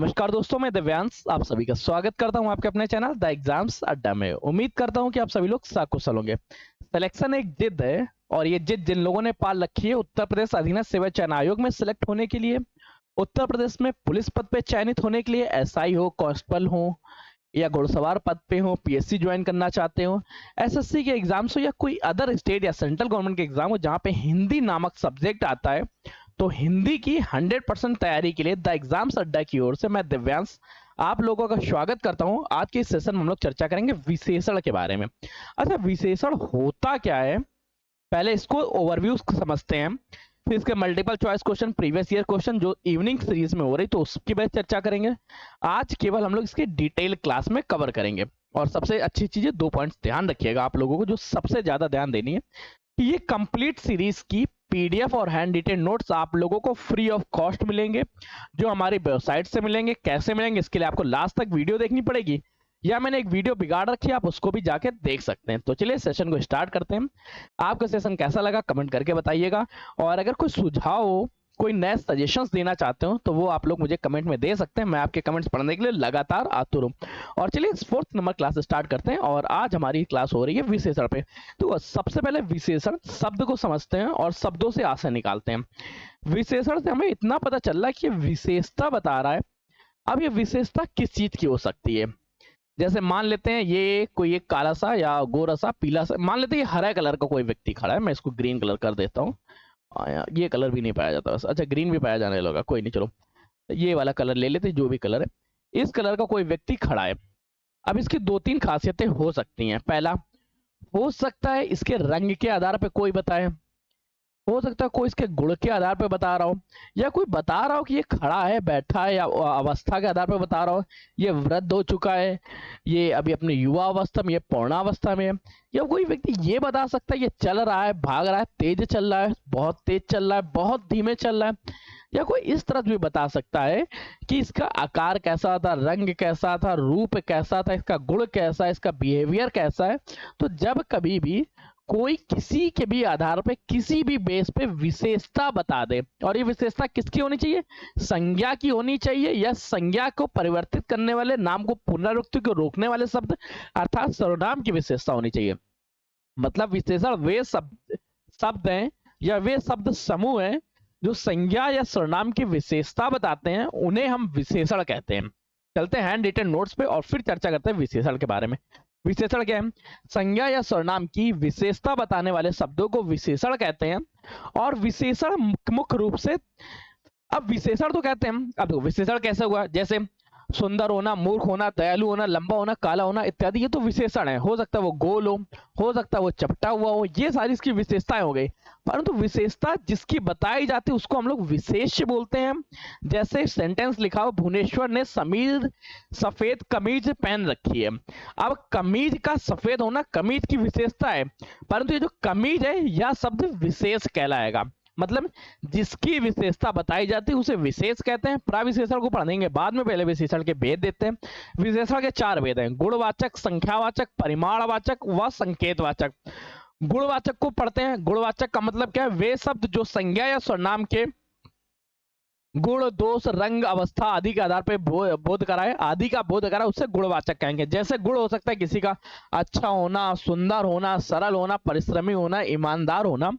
नमस्कार दोस्तों, मैं दिव्यांश आप सभी का स्वागत करता हूं आपके अपने चैनल द एग्जाम्स अड्डा में। उम्मीद करता हूं कि आप सभी लोग सकुशल होंगे। सिलेक्शन एक जिद है और ये जिद जिन लोगों ने पाल रखी है उत्तर प्रदेश अधीनस्थ सेवा चयन आयोग में सिलेक्ट होने के लिए, उत्तर प्रदेश में पुलिस पद पे चयनित होने के लिए, एसआई हो, कांस्टेबल हो या घुड़सवार पद पे हो, पीएससी ज्वाइन करना चाहते हो, एसएससी के एग्जाम्स हो या कोई अदर स्टेट या सेंट्रल गवर्नमेंट के एग्जाम हो जहां पे हिंदी नामक सब्जेक्ट आता है, तो हिंदी की 100% तैयारी के लिए द एग्जाम्स अड्डा की ओर से मैं दिव्यांश आप लोगों का स्वागत करता हूं। आज के इस सेशन में हम लोग चर्चा करेंगे विशेषण के बारे में। अच्छा, विशेषण होता क्या है, पहले इसको ओवरव्यू समझते हैं, फिर इसके multiple choice question, previous year question जो इवनिंग सीरीज में हो रही तो उसकी बात चर्चा करेंगे। आज केवल हम लोग इसकी डिटेल क्लास में कवर करेंगे और सबसे अच्छी चीजें 2 पॉइंट्स ध्यान रखिएगा आप लोगों को जो सबसे ज्यादा ध्यान देनी है कि ये कंप्लीट सीरीज की पीडीएफ और हैंड रिटेन नोट्स आप लोगों को फ्री ऑफ कॉस्ट मिलेंगे, जो हमारी वेबसाइट से मिलेंगे। कैसे मिलेंगे इसके लिए आपको लास्ट तक वीडियो देखनी पड़ेगी या मैंने एक वीडियो बिगाड़ रखी है, आप उसको भी जाके देख सकते हैं। तो चलिए सेशन को स्टार्ट करते हैं। आपका सेशन कैसा लगा कमेंट करके बताइएगा और अगर कोई सुझाव हो, कोई नए सजेशंस देना चाहते हो तो वो आप लोग मुझे कमेंट में दे सकते हैं। मैं आपके कमेंट्स पढ़ने के लिए लगातार आतुर हूँ। और चलिए 4th नंबर क्लास स्टार्ट करते हैं और आज हमारी क्लास हो रही है विशेषण पे। तो सबसे पहले विशेषण शब्द को समझते हैं और शब्दों से आशय निकालते हैं। विशेषण से हमें इतना पता चल रहा है कि विशेषता बता रहा है। अब ये विशेषता किस चीज की हो सकती है, जैसे मान लेते हैं ये कोई एक काला सा या गोरा सा पीला सा, मान लेते हैं ये हरा कलर का कोई व्यक्ति खड़ा है। मैं इसको ग्रीन कलर कर देता हूँ। ये कलर भी नहीं पाया जाता बस, अच्छा ग्रीन भी पाया जाने लगा, कोई नहीं, चलो ये वाला कलर ले लेते, जो भी कलर है। इस कलर का कोई व्यक्ति खड़ा है। अब इसकी 2-3 खासियतें हो सकती हैं। पहला, हो सकता है इसके रंग के आधार पर कोई बताए, हो सकता है कोई इसके गुण के आधार पर बता रहा हो, या कोई बता रहा हो कि ये खड़ा है, बैठा है, या अवस्था के आधार पर बता रहा हो ये वृद्ध हो चुका है, ये अभी अपनी युवा अवस्था में, ये पौर्णावस्था में है। या कोई व्यक्ति ये बता सकता है ये चल रहा है, भाग रहा है, तेज चल रहा है, बहुत तेज चल रहा है, बहुत धीमे चल रहा है। या कोई इस तरह भी बता सकता है कि इसका आकार कैसा था, रंग कैसा था, रूप कैसा था, इसका गुण कैसा है, इसका बिहेवियर कैसा है। तो जब कभी भी कोई किसी के भी आधार पे किसी भी बेस पे विशेषता बता दे, और ये विशेषता किसकी होनी चाहिए, संज्ञा की होनी चाहिए, या संज्ञा को परिवर्तित करने वाले, नाम को पुनरावृत्ति को रोकने वाले शब्द अर्थात सर्वनाम की विशेषता होनी चाहिए। मतलब विशेषण वे शब्द हैं या वे शब्द समूह हैं जो संज्ञा या सर्वनाम की विशेषता बताते हैं, उन्हें हम विशेषण कहते हैं। चलते हैं हैंड रिटन नोट्स पे और फिर चर्चा करते हैं विशेषण के बारे में। विशेषण क्या है, संज्ञा या सर्वनाम की विशेषता बताने वाले शब्दों को विशेषण कहते हैं। और विशेषण मुख्य रूप से, अब विशेषण तो कहते हैं, अब विशेषण कैसे हुआ, जैसे सुंदर होना, मूर्ख होना, दयालु होना, लंबा होना, काला होना इत्यादि, ये तो विशेषण है। हो सकता है वो गोल हो सकता है वो चपटा हुआ हो, ये सारी इसकी विशेषताएं हो गई। परंतु विशेषता जिसकी बताई जाती है उसको हम लोग विशेष्य बोलते हैं। जैसे सेंटेंस लिखा हो, भुवनेश्वर ने सफेद कमीज पहन रखी है। अब कमीज का सफेद होना कमीज की विशेषता है, परंतु ये जो कमीज है यह शब्द विशेष कहलाएगा। मतलब जिसकी विशेषता बताई जाती है उसे विशेष कहते हैं। प्रविशेषण को पढ़ेंगे बाद में, पहले विशेषण के भेद देते हैं। विशेषण के 4 भेद हैं, गुणवाचक, संख्यावाचक, परिमाणवाचक व संकेतवाचक। गुणवाचक को पढ़ते हैं। गुणवाचक का मतलब क्या है, वे शब्द जो संज्ञा या सर्वनाम के गुण, दोष, रंग, अवस्था आदि के आधार पर बोध कराए, आदि का बोध कराए, उससे गुणवाचक कहेंगे। जैसे गुण हो सकता है किसी का अच्छा होना, सुंदर होना, सरल होना, परिश्रमी होना, ईमानदार होना।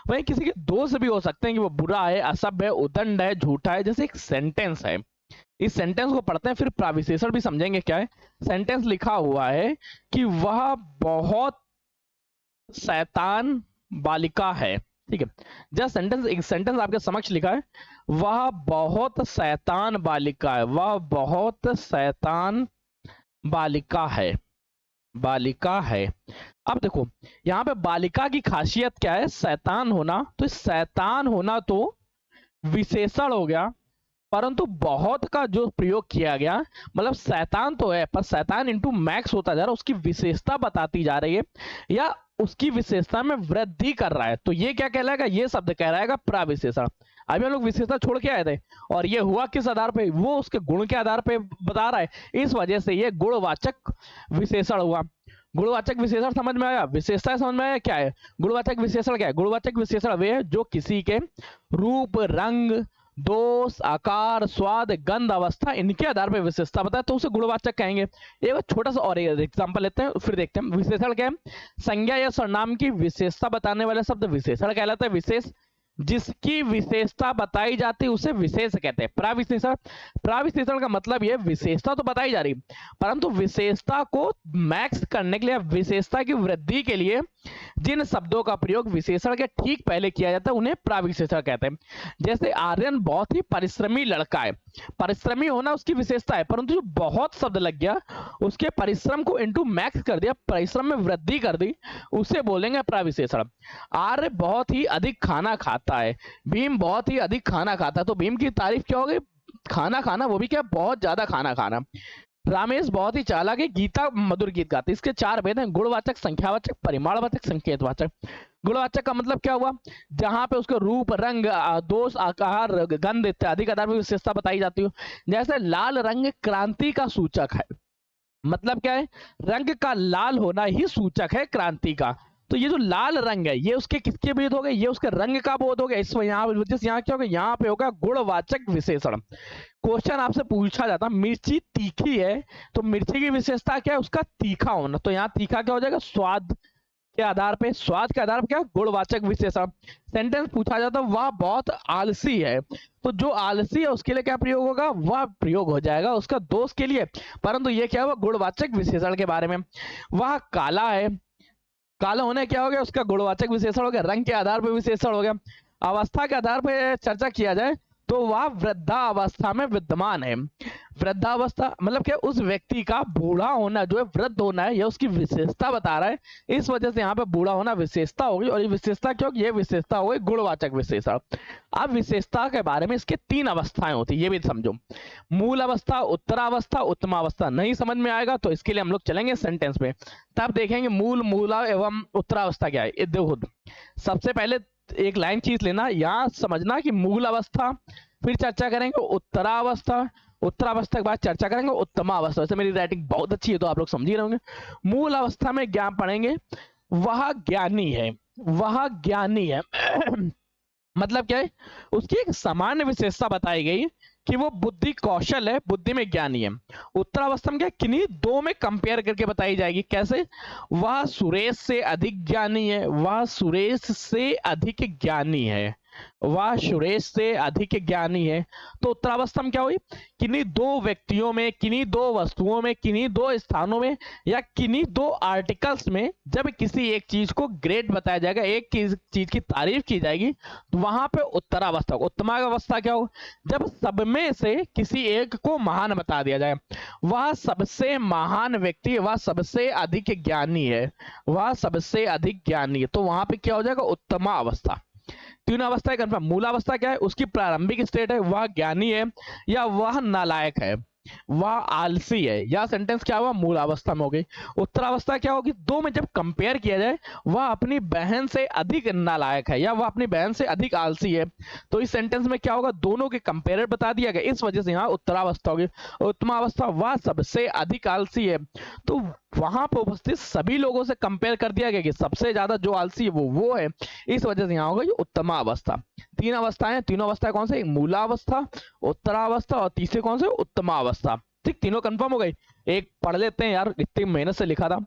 वहीं किसी के दोष भी हो सकते हैं कि वो बुरा है, असभ्य है, उदंड है, झूठा है। जैसे एक सेंटेंस है, इस सेंटेंस को पढ़ते हैं फिर प्राविशेषण भी समझेंगे क्या है। सेंटेंस लिखा हुआ है कि वह बहुत शैतान बालिका है, ठीक है। जस्ट सेंटेंस, एक सेंटेंस आपके समक्ष लिखा है, वह बहुत शैतान बालिका है, वह बहुत शैतान बालिका है, बालिका है। अब देखो यहाँ पे बालिका की खासियत क्या है, शैतान होना। तो शैतान होना तो विशेषण हो गया, परंतु बहुत का जो प्रयोग किया गया, मतलब शैतान तो है पर शैतान इंटू मैक्स होता जा रहा है, उसकी विशेषता बताती जा रही है या उसकी विशेषता में वृद्धि कर रहा है। तो ये क्या कहलाएगा, ये शब्द कहलाएगा प्रविशेषण। अभी हम लोग विशेषता छोड़ के आए थे और ये हुआ किस आधार पे, वो उसके गुण के आधार पे बता रहा है, इस वजह से ये गुणवाचक विशेषण हुआ। गुणवाचक विशेषण समझ में आया, विशेषता समझ में आया क्या है। गुणवाचक विशेषण क्या है, गुणवाचक विशेषण वे है जो किसी के रूप, रंग, दोष, आकार, स्वाद, गंध, अवस्था, इनके आधार पर विशेषता बताए तो उसे गुणवाचक कहेंगे। एक छोटा सा और एग्जांपल लेते हैं, फिर देखते हैं। विशेषण क्या है? संज्ञा या सर्वनाम की विशेषता बताने वाला शब्द विशेषण कहलाता है। विशेष जिसकी विशेषता बताई जाती है उसे विशेष कहते हैं। प्राविशेषण, प्राविशेषण का मतलब यह विशेषता तो बताई जा रही परंतु विशेषता को मैक्स करने के लिए, विशेषता की वृद्धि के लिए जिन शब्दों का प्रयोग विशेषण के ठीक पहले किया जाता है उन्हें प्राविशेषण कहते हैं। जैसे आर्यन बहुत ही परिश्रमी लड़का है, परिश्रमी होना उसकी विशेषता है, परंतु जो बहुत शब्द लग गया उसके परिश्रम को इंटू मैक्स कर दिया, परिश्रम में वृद्धि कर दी, उसे बोलेंगे प्राविशेषण। आर्य बहुत ही अधिक खाना खाता है, भीम बहुत ही अधिक खाना खाता है, तो भीम की तारीफ क्या होगी? खाना खाना, वो भी क्या? बहुत ज्यादा खाना खाना। रामेश बहुत ही चालाक है, गीता मधुर गीत गाती। इसके चार भेद हैं: गुणवाचक, संख्यावाचक, परिमाणवाचक, संकेतवाचक। गुणवाचक का मतलब क्या हुआ? जहां पे उसके रूप, रंग, दोष, आकार, गंध इत्यादि के आधार पर विशेषता बताई जाती हो। जैसे लाल रंग क्रांति का सूचक है, मतलब क्या है? रंग का लाल होना ही सूचक है क्रांति का। तो ये जो लाल रंग है ये उसके किसके भेद हो गए? ये उसके रंग का बोध हो गया। इसमें यहाँ यहाँ क्या होगा? यहाँ पे होगा गुणवाचक विशेषण। क्वेश्चन आपसे पूछा जाता मिर्ची तीखी है तो मिर्ची की विशेषता क्या है? उसका तीखा होना। तो यहाँ तीखा क्या हो जाएगा? स्वाद के आधार पे, स्वाद के आधार पर क्या? गुणवाचक विशेषण। सेंटेंस पूछा जाता वह बहुत आलसी है, तो जो आलसी है उसके लिए क्या प्रयोग होगा? वह प्रयोग हो जाएगा उसका दोष के लिए, परंतु ये क्या हुआ? गुणवाचक विशेषण के बारे में। वह काला है, काला होने क्या हो गया? उसका गुणवाचक विशेषण हो गया। रंग के आधार पर विशेषण हो गया। अवस्था के आधार पर चर्चा किया जाए तो वह वृद्धावस्था में विद्यमान है। वृद्धावस्था मतलब क्या? उस व्यक्ति का बूढ़ा होना जो है, वृद्ध होना है, यह उसकी विशेषता बता रहा है। इस वजह से यहाँ पे बूढ़ा होना विशेषता होगी, और ये विशेषता क्यों? ये विशेषता हो गई गुणवाचक विशेषण। अब विशेषता के बारे में इसके तीन अवस्थाएं होती है, ये भी समझो। मूल अवस्था, उत्तरावस्था, उत्तमावस्था। नहीं समझ में आएगा तो इसके लिए हम लोग चलेंगे सेंटेंस में, तब देखेंगे मूल, मूला एवं उत्तरावस्था क्या है। देखो सबसे पहले एक लाइन खींच लेना, यहाँ समझना कि मूल अवस्था, फिर चर्चा करेंगे उत्तरावस्था, उत्तरावस्था के बाद चर्चा करेंगे उत्तमावस्था। वैसे मेरी राइटिंग बहुत अच्छी है तो आप लोग समझ ही रहोगे। मूल अवस्था में ज्ञान पढ़ेंगे, वह ज्ञानी है, वह ज्ञानी है मतलब क्या है? उसकी एक सामान्य विशेषता बताई गई कि वो बुद्धि कौशल है, बुद्धि में ज्ञानी है। उत्तरावस्था में क्या? किन्हीं दो में कंपेयर करके बताई जाएगी। कैसे? वह सुरेश से अधिक ज्ञानी है, वह सुरेश से अधिक ज्ञानी है, वह सुरेश से अधिक ज्ञानी है। तो उत्तरावस्था में क्या हुई? किन्हीं दो व्यक्तियों में, किन्हीं दो वस्तुओं में, किन्हीं दो स्थानों में, या किन्हीं दो आर्टिकल्स में जब किसी एक चीज को ग्रेट बताया जाएगा, एक चीज की तारीफ की जाएगी, तो वहां पे उत्तरावस्था होगा। उत्तमावस्था क्या हो? जब सब में से किसी एक को महान बता दिया जाए, वह सबसे महान व्यक्ति, वह सबसे अधिक ज्ञानी है, वह सबसे अधिक ज्ञानी है, तो वहां पे क्या हो जाएगा? उत्तमा अवस्था। तीन अवस्था कन्फर्म। मूलावस्था क्या है? उसकी प्रारंभिक स्टेट है, वह ज्ञानी है या वह नालायक है, वह आलसी है। यह सेंटेंस क्या हुआ? मूल अवस्था में हो गई। उत्तरावस्था क्या होगी? दो में जब कंपेयर किया जाए, वह अपनी बहन से अधिक नालायक है या वह अपनी बहन से अधिक आलसी है, तो इस सेंटेंस में क्या होगा? दोनों के कंपेयर बता दिया गया, इस वजह से यहाँ उत्तरावस्था होगी। उत्तमावस्था, वह सबसे अधिक आलसी है, तो वहां पर उपस्थित सभी लोगों से कंपेयर कर दिया गया कि सबसे ज्यादा जो आलसी है वो है, इस वजह से यहाँ होगा ये उत्तमा अवस्था। तीन अवस्थाएं, तीनों अवस्थाएं कौन से? मूलावस्था, उत्तरावस्था और तीसरे कौन से? उत्तमा अवस्था। ठीक, तीनों कंफर्म हो गई। एक पढ़ लेते हैं यार, इतनी मेहनत से लिखा था।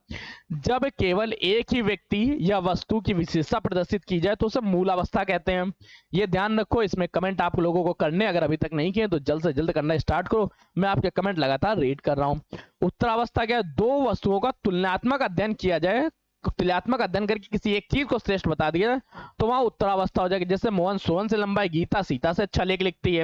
जब केवल एक ही व्यक्ति या वस्तु की विशेषता प्रदर्शित की जाए तो उसे मूल अवस्था कहते हैं। ये ध्यान रखो, इसमें कमेंट आप लोगों को करने, अगर अभी तक नहीं किए तो जल्द से जल्द करना स्टार्ट करो, मैं आपके कमेंट लगातार रीड कर रहा हूँ। उत्तरावस्था क्या है? दो वस्तुओं का तुलनात्मक अध्ययन किया जाए, तुलनात्मक अध्ययन करके किसी एक चीज को श्रेष्ठ बता दिया तो वहां उत्तरावस्था हो जाएगी। जैसे मोहन सोहन से लंबा है, गीता सीता से अच्छा लेख लिखती है।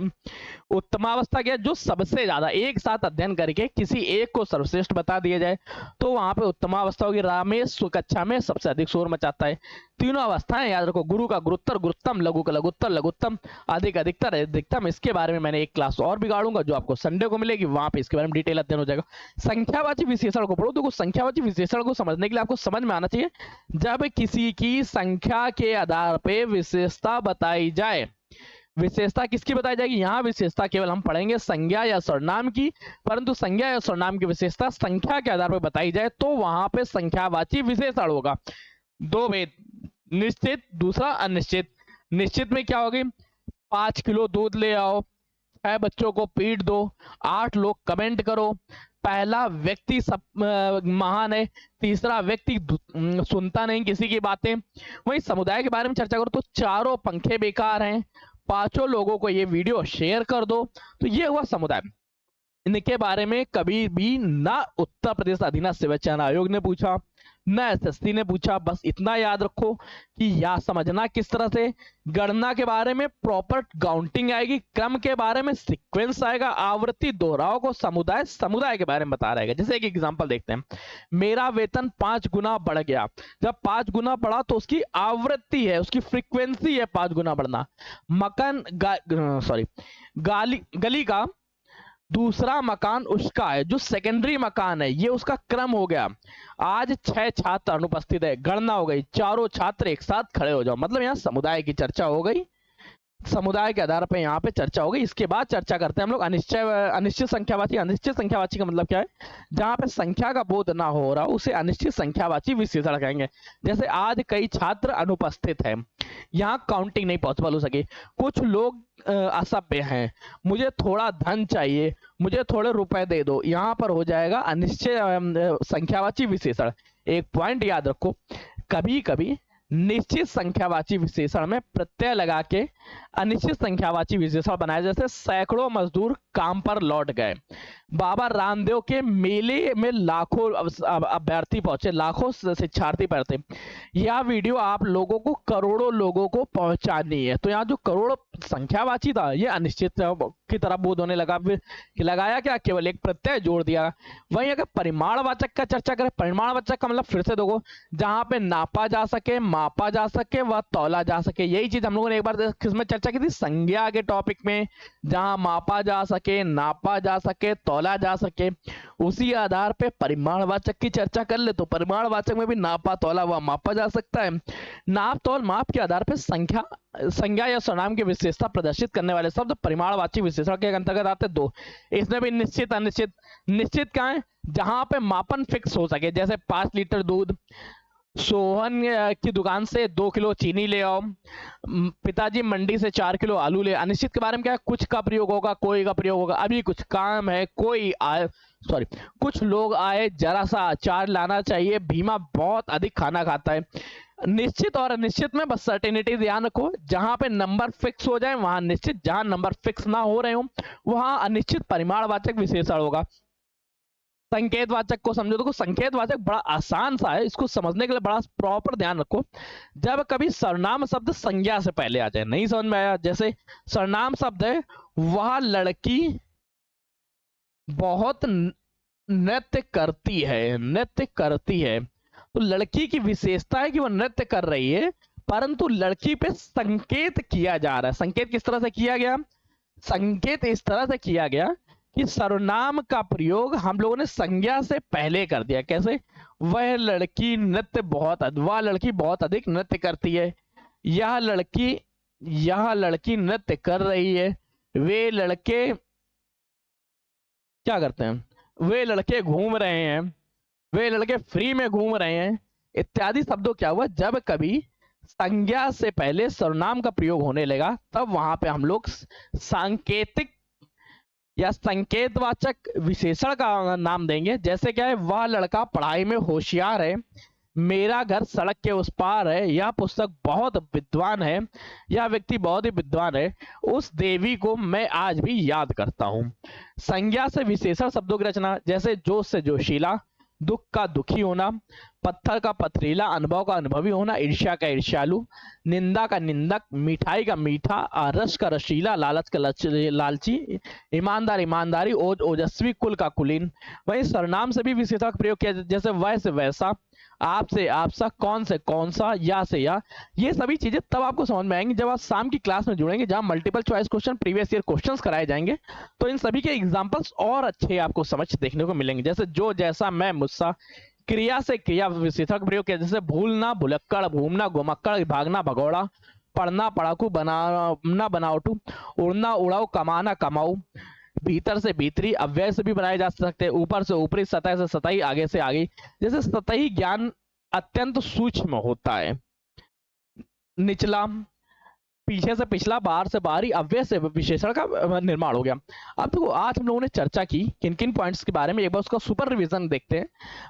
उत्तमावस्था क्या है? जो सबसे ज्यादा एक साथ अध्ययन करके किसी एक को सर्वश्रेष्ठ बता दिया जाए तो वहां पे उत्तमावस्था होगी। रामेश कक्षा में सबसे अधिक शोर मचाता है। तीनों अवस्थाएं याद रखो, गुरु का गुरुत्तर गुरुत्तम, लघु का लघुत्तर लघुत्तम, अधिक अधिकतर अधिकतम। इसके बारे में मैंने एक क्लास और बिगाड़ूंगा जो आपको संडे को मिलेगी, वहां पे इसके बारे में डिटेल अध्ययन हो जाएगा। संख्यावाची विशेषण को पढ़ो। देखो संख्यावाची विशेषण को समझने के लिए आपको समझ में आना चाहिए, जब किसी की संख्या के आधार पर विशेषता बताई जाए, विशेषता किसकी बताई जाएगी? यहाँ विशेषता केवल हम पढ़ेंगे संज्ञा या सर्वनाम की, परंतु संज्ञा या सर्वनाम की विशेषता संख्या के आधार पर बताई जाए तो वहां पे संख्यावाची विशेषण होगा। दो भेद, निश्चित, दूसरा अनिश्चित। निश्चित में क्या होगी? 5 किलो दूध ले आओ, 6 बच्चों को पीट दो, 8 लोग कमेंट करो, पहला व्यक्ति सब महान है, तीसरा व्यक्ति सुनता नहीं किसी की बातें। वहीं समुदाय के बारे में चर्चा करो तो चारों पंखे बेकार हैं, 5 लोगों को ये वीडियो शेयर कर दो। तो ये हुआ समुदाय। इनके बारे में कभी भी ना उत्तर प्रदेश अधीनस्थ सेवा चयन आयोग ने पूछा, ना एसएससी ने पूछा। बस इतना याद रखो कि या समझना किस तरह से गणना के बारे में प्रॉपर काउंटिंग आएगी, क्रम के बारे में सीक्वेंस आएगा, आवृत्ति दोहराव को समुदाय समुदाय के बारे में बता रहेगा। जैसे एक एग्जांपल देखते हैं, मेरा वेतन 5 गुना बढ़ गया। जब 5 गुना बढ़ा तो उसकी आवृत्ति है, उसकी फ्रीक्वेंसी है 5 गुना बढ़ना। मकान गली का दूसरा मकान उसका है, जो सेकेंडरी मकान है, ये उसका क्रम हो गया। आज 6 छात्र अनुपस्थित है, गणना हो गई, चारों छात्र एक साथ खड़े हो जाओ। मतलब यहाँ समुदाय की चर्चा हो गई, समुदाय के आधार पर यहाँ पे चर्चा होगी। इसके बाद चर्चा करते हैं हम लोग अनिश्चित संख्यावाची। अनिश्चित संख्यावाची का मतलब क्या है? जहाँ पे संख्या का बोध ना हो रहा उसे अनिश्चित संख्यावाची विशेषण कहेंगे। जैसे आज कई छात्र अनुपस्थित हैं, यहाँ काउंटिंग नहीं पॉसिबल हो सके। कुछ लोग असभ्य हैं, मुझे थोड़ा धन चाहिए, मुझे थोड़े रुपए दे दो, यहाँ पर हो जाएगा अनिश्चित संख्यावाची विशेषण। एक पॉइंट याद रखो, कभी कभी निश्चित संख्यावाची विशेषण में प्रत्यय लगा के अनिश्चित संख्यावाची विशेषण बनाया। जैसे सैकड़ों मजदूर काम पर लौट गए। बाबा रामदेव के मेले में लाखों अभ्यर्थी पहुंचे, लाखों शिक्षार्थी पढ़ते। यह वीडियो आप लोगों को करोड़ों लोगों को पहुंचानी है। तो यहाँ जो करोड़ संख्यावाची था ये अनिश्चित की तरह बोध होने लगा। लगाया क्या? केवल एक प्रत्यय जोड़ दिया। वहीं अगर परिमाणवाचक का चर्चा करें, परिमाणवाचक का मतलब फिर से देखो, जहां पे नापा जा सके, मापा जा सके व तौला जा सके। यही चीज हम लोगों ने एक बार किसमें चर्चा की थी? संज्ञा के टॉपिक में। जहां मापा जा सके, नापा जा सके, तौला जा सके, उसी आधार पे परिमाणवाचक की चर्चा कर ले। तो परिमाणवाचक में भी नापा, तौला व मापा जा सकता है। नाप, तौल, माप के आधार पर संज्ञा या सर्वनाम की विशेषता प्रदर्शित करने वाले शब्द परिमाणवाची विशेषण के अंतर्गत आते हैं 2। इसमें भी निश्चित, अनिश्चित। निश्चित क्या है? जहां पे मापन फिक्स हो सके, जैसे 5 लीटर दूध, सोहन की दुकान से 2 किलो चीनी ले आओ, पिताजी मंडी से 4 किलो आलू ले। अनिश्चित के बारे में क्या है? कुछ का प्रयोग होगा, कोई का प्रयोग होगा, अभी कुछ काम है, कोई आए, कुछ लोग आए, जरा सा अचार लाना चाहिए, भीमा बहुत अधिक खाना खाता है। निश्चित और अनिश्चित में बस सर्टेनिटी ध्यान रखो, जहां पे नंबर फिक्स हो जाए वहां निश्चित, जहां नंबर फिक्स ना हो रहे हो वहां अनिश्चित परिमाणवाचक विशेषण होगा। संकेतवाचक को समझो तो संकेतवाचक बड़ा आसान सा है, इसको समझने के लिए बड़ा प्रॉपर ध्यान रखो। जब कभी सर्वनाम शब्द संज्ञा से पहले आ जाए, नहीं समझ में आया? जैसे सर्वनाम शब्द है, वह लड़की बहुत नृत्य करती है, नृत्य करती है। तो लड़की की विशेषता है कि वह नृत्य कर रही है, परंतु लड़की पे संकेत किया जा रहा है। संकेत किस तरह से किया गया? संकेत इस तरह से किया गया कि सर्वनाम का प्रयोग हम लोगों ने संज्ञा से पहले कर दिया। कैसे? वह लड़की वह लड़की बहुत अधिक नृत्य करती है, यह लड़की नृत्य कर रही है, वे लड़के क्या करते हैं? वे लड़के घूम रहे हैं, वे लड़के फ्री में घूम रहे हैं, इत्यादि शब्दों क्या हुआ? जब कभी संज्ञा से पहले सर्वनाम का प्रयोग होने लगा तब वहां पे हम लोग सांकेतिक या संकेतवाचक विशेषण का नाम देंगे। जैसे क्या है? वह लड़का पढ़ाई में होशियार है, मेरा घर सड़क के उस पार है, यह पुस्तक बहुत विद्वान है, यह व्यक्ति बहुत ही विद्वान है, उस देवी को मैं आज भी याद करता हूं। संज्ञा से विशेषण शब्दों की रचना, जैसे जोश से जोशीला, दुख का दुखी होना, पत्थर का पथरीला, अनुभव का अनुभवी होना, ईर्ष्या का ईर्ष्यालु, निंदा का निंदक, मिठाई का मीठा, रस का रसीला, लालच का लालची, ईमानदार ईमानदारी, ओजस्वी, कुल का कुलीन। वहीं सर्वनाम से भी विशेषण का प्रयोग किया, जैसे वह से वैसा, आप से आपसा, कौन से कौन सा, या से या। ये सभी चीजें तब आपको समझ में आएंगी जब आप शाम की क्लास में जुड़ेंगे, जहां multiple choice question, previous year questions कराए जाएंगे। तो इन सभी के एग्जांपल्स और अच्छे आपको समझ देखने को मिलेंगे। जैसे जो, जैसा, मैं, मुझसा। क्रिया से क्रिया विशेषण का प्रयोग किया, जैसे भूलना भुलक्कड़, घूमना घुमक्कड़, भागना भगौड़ा, पढ़ना पढ़ाकू, बनाना बनावटू, उड़ना उड़ाऊ, कमाना कमाऊ। भीतर से भीतरी, अव्यय से भी बनाए जा सकते हैं, ऊपर से ऊपरी, सतह से सतही, आगे से आगे। जैसे सतही ज्ञान अत्यंत सूक्ष्म होता है, निचला, पीछे से पिछला, बाहर से बाहरी, अव्यय से विशेषण का निर्माण हो गया। अब देखो आज हम लोगों ने चर्चा की किन किन पॉइंट्स के बारे में, एक बार उसका सुपर रिवीजन देखते हैं।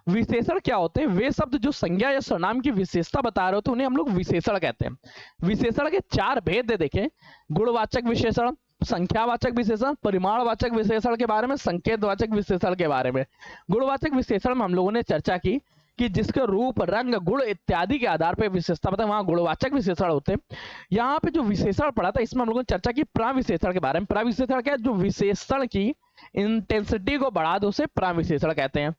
विशेषण क्या होते हैं? वे शब्द जो संज्ञा या सर्वनाम की विशेषता बता रहे होते हैं उन्हें हम लोग विशेषण कहते हैं। विशेषण के 4 भेद देखें, गुणवाचक विशेषण, संख्यावाचक विशेषण, परिमाणवाचक विशेषण के बारे में, संकेतवाचक विशेषण के बारे में। गुणवाचक विशेषण में हम लोगों ने चर्चा की कि जिसके रूप, रंग, गुण इत्यादि के आधार पर विशेषता बताए वहां गुणवाचक विशेषण होते हैं। यहाँ पे जो विशेषण पढ़ा था इसमें हम लोगों ने चर्चा की प्रविशेषण के बारे में। प्रविशेषण क्या है? जो विशेषण की इंटेंसिटी को बढ़ा दो उसे प्रविशेषण कहते हैं।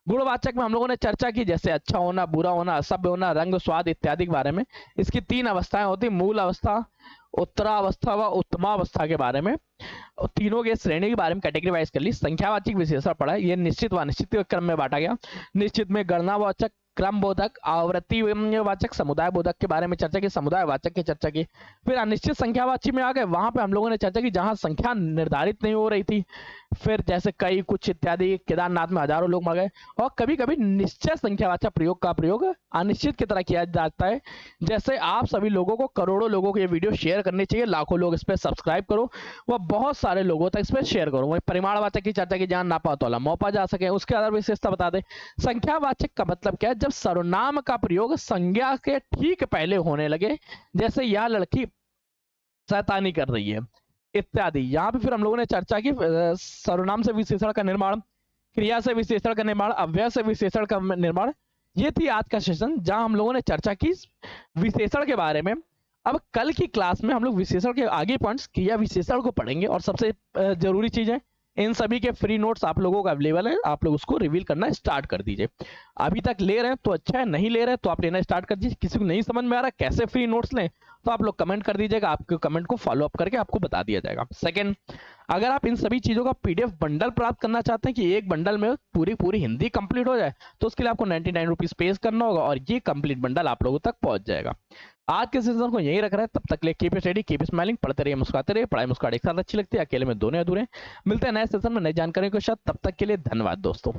गुणवाचक में हम लोगों ने चर्चा की जैसे अच्छा होना, बुरा होना, असभ्य होना, रंग, स्वाद इत्यादि के बारे में। इसकी 3 अवस्थाएं होती, मूल अवस्था, उत्तरावस्था व उत्तमावस्था के बारे में। तीनों के श्रेणी के बारे में कैटेगरी वाइज कर ली। संख्यावाचक विशेषण पढ़ा, ये निश्चित व अनिश्चित के क्रम में बांटा गया। निश्चित में गणनावाचक, क्रम बोधक, आवृत्ति वाचक, समुदाय बोधक के बारे में चर्चा की, समुदाय वाचक की चर्चा की। फिर अनिश्चित संख्यावाची में आ गए, वहां पे हम लोगों ने चर्चा की जहां संख्या निर्धारित नहीं हो रही थी, फिर जैसे कई, कुछ इत्यादि। केदारनाथ में हजारों लोग मर गए। और कभी कभी निश्चय संख्यावाचक प्रयोग का प्रयोग अनिश्चित की तरह किया जाता है। जैसे आप सभी लोगों को, करोड़ों लोगों को ये वीडियो शेयर करनी चाहिए, लाखों लोग इस पर सब्सक्राइब करो, वह बहुत सारे लोगों तक इस पर शेयर करो। वही परिमाणवाचक की चर्चा की, जहां नापा तोला मौपा जा सके, उसके आधार विशेषता बता दे। संख्यावाचक का मतलब क्या है? जब सर्वनाम का प्रयोग संज्ञा के ठीक पहले होने लगे, जैसे यह लड़की शैतानी कर रही है इत्यादि। यहाँ पे फिर हम लोगों ने चर्चा की सर्वनाम से विशेषण का निर्माण, क्रिया से विशेषण का निर्माण, अव्यय से विशेषण का निर्माण। ये थी आज का सेशन जहां हम लोगों ने चर्चा की विशेषण के बारे में। अब कल की क्लास में हम लोग विशेषण के आगे पॉइंट्स, क्रिया विशेषण को पढ़ेंगे। और सबसे जरूरी चीज है, इन सभी के फ्री नोट्स आप लोगों को अवेलेबल है, आप लोग उसको रिवील करना स्टार्ट कर दीजिए। अभी तक ले रहे हैं तो अच्छा है, नहीं ले रहे तो आप लेना स्टार्ट कर दीजिए। किसी को नहीं समझ में आ रहा कैसे फ्री नोट्स लें तो आप लोग कमेंट कर दीजिएगा, आपके कमेंट को फॉलो अप करके आपको बता दिया जाएगा। सेकंड, अगर आप इन सभी चीजों का पीडीएफ बंडल प्राप्त करना चाहते हैं कि एक बंडल में पूरी हिंदी कंप्लीट हो जाए, तो उसके लिए आपको 99 रुपीज पे करना होगा और ये कंप्लीट बंडल आप लोगों तक पहुंच जाएगा। आज के सेशन को यही रख रहा है, तब तक ले कीप स्टडी, कीप स्माइलिंग, पढ़ते रहिए, मुस्कुराते रहिए। पढ़ाई मुस्कुराहट एक साथ अच्छी लगती है, अकेले में दोनों अधूरे। मिलते हैं नए सेशन में नई जानकारी के साथ, तब तक के लिए धन्यवाद दोस्तों।